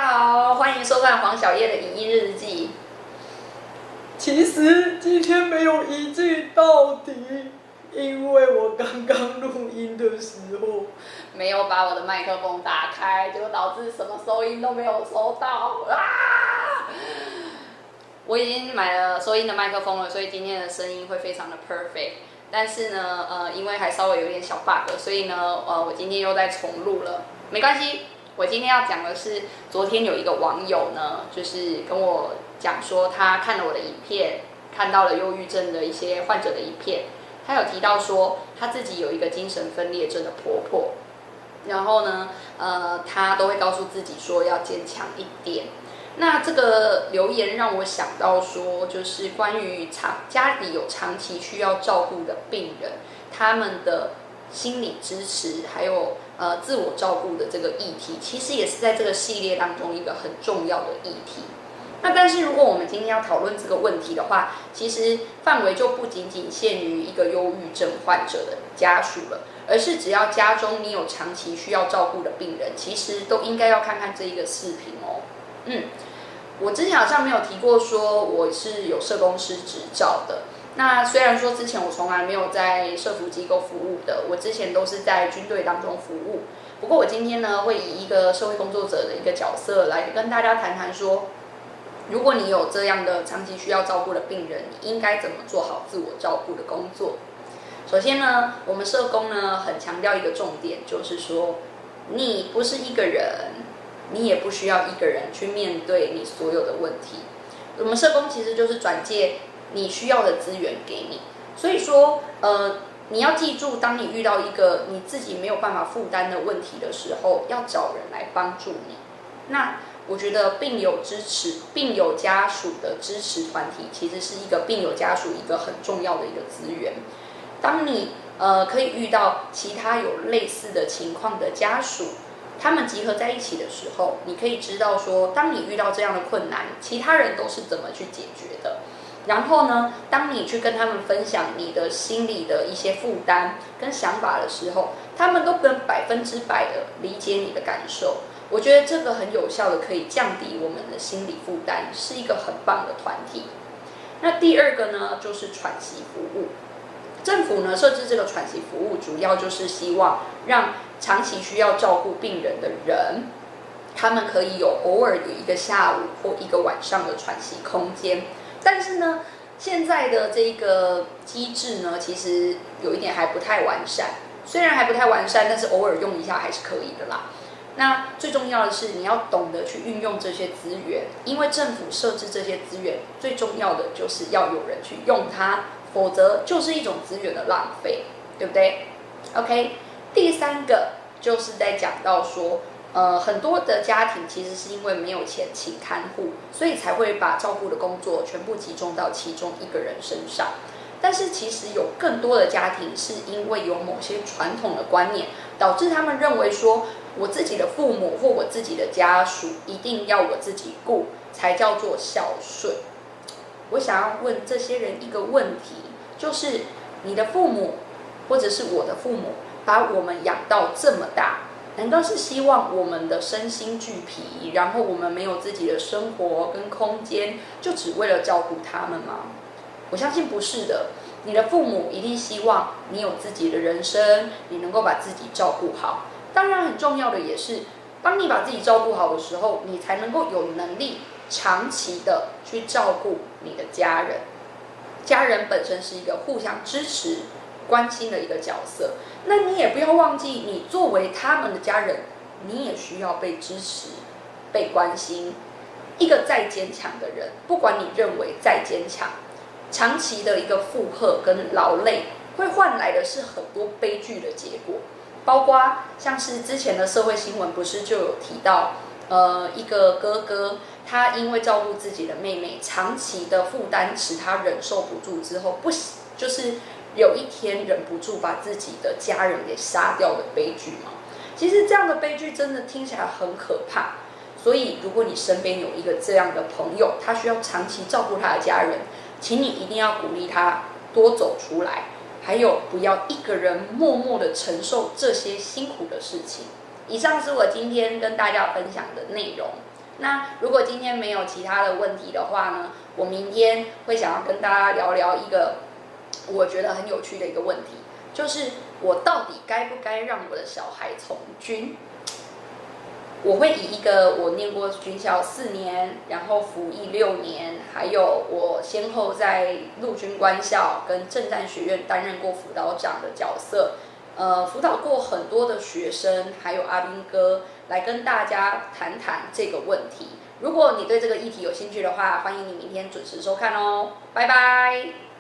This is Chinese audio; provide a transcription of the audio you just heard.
家好，欢迎收看黄小叶的影音日记。其实今天没有一句到底，因为我刚刚录音的时候没有把我的麦克风打开，就导致什么收音都没有收到啊！我已经买了收音的麦克风了，所以今天的声音会非常的 perfect。但是呢，因为还稍微有点小 bug， 所以呢，我今天又在重录了。没关系，我今天要讲的是，昨天有一个网友呢，就是跟我讲说，他看了我的影片，看到了忧郁症的一些患者的影片，他有提到说，他自己有一个精神分裂症的婆婆，然后呢，他都会告诉自己说要坚强一点。那这个留言让我想到说，就是关于家里有长期需要照顾的病人，他们的心理支持，还有自我照顾的这个议题，其实也是在这个系列当中一个很重要的议题。那但是如果我们今天要讨论这个问题的话，其实范围就不仅仅限于一个忧郁症患者的家属了，而是只要家中你有长期需要照顾的病人，其实都应该要看看这一个视频哦。我之前好像没有提过说我是有社工师执照的。那虽然说之前我从来没有在社福机构服务的，我之前都是在军队当中服务。不过我今天呢，会以一个社会工作者的一个角色来跟大家谈谈说，如果你有这样的长期需要照顾的病人，你应该怎么做好自我照顾的工作。首先呢，我们社工呢很强调一个重点，就是说你不是一个人，你也不需要一个人去面对你所有的问题。我们社工其实就是转介你需要的资源给你。所以说，你要记住，当你遇到一个你自己没有办法负担的问题的时候，要找人来帮助你。那我觉得病友支持、病友家属的支持团体，其实是一个病友家属一个很重要的一个资源。当你可以遇到其他有类似的情况的家属，他们集合在一起的时候，你可以知道说，当你遇到这样的困难，其他人都是怎么去解决的。然后呢，当你去跟他们分享你的心理的一些负担跟想法的时候，他们都能100%的理解你的感受。我觉得这个很有效的可以降低我们的心理负担，是一个很棒的团体。那第二个呢，就是喘息服务。政府呢设置这个喘息服务，主要就是希望让长期需要照顾病人的人，他们可以偶尔有一个下午或一个晚上的喘息空间。但是呢，现在的这个机制呢，其实有一点还不太完善。虽然还不太完善，但是偶尔用一下还是可以的啦。那最重要的是，你要懂得去运用这些资源，因为政府设置这些资源，最重要的就是要有人去用它，否则就是一种资源的浪费，对不对 ？OK， 第三个就是在讲到说，很多的家庭其实是因为没有钱请看护，所以才会把照顾的工作全部集中到其中一个人身上。但是其实有更多的家庭是因为有某些传统的观念，导致他们认为说，我自己的父母或我自己的家属一定要我自己顾，才叫做孝顺。我想要问这些人一个问题，就是你的父母或者是我的父母把我们养到这么大，难道是希望我们的身心俱疲，然后我们没有自己的生活跟空间，就只为了照顾他们吗？我相信不是的。你的父母一定希望你有自己的人生，你能够把自己照顾好。当然很重要的也是，当你把自己照顾好的时候，你才能够有能力长期的去照顾你的家人。家人本身是一个互相支持、关心的一个角色，那你也不要忘记，你作为他们的家人，你也需要被支持、被关心。一个再坚强的人，不管你认为再坚强，长期的一个负荷跟劳累，会换来的是很多悲剧的结果。包括像是之前的社会新闻，不是就有提到，一个哥哥，他因为照顾自己的妹妹，长期的负担使他忍受不住之后，就是有一天忍不住把自己的家人给杀掉的悲剧嘛。其实这样的悲剧真的听起来很可怕。所以如果你身边有一个这样的朋友，他需要长期照顾他的家人，请你一定要鼓励他多走出来。还有，不要一个人默默的承受这些辛苦的事情。以上是我今天跟大家分享的内容。那如果今天没有其他的问题的话呢，我明天会想要跟大家聊聊一个我觉得很有趣的一个问题，就是我到底该不该让我的小孩从军？我会以一个我念过军校4年，然后服役6年，还有我先后在陆军官校跟政战学院担任过辅导长的角色，辅导过很多的学生，还有阿兵哥，来跟大家谈谈这个问题。如果你对这个议题有兴趣的话，欢迎你明天准时收看哦，拜拜。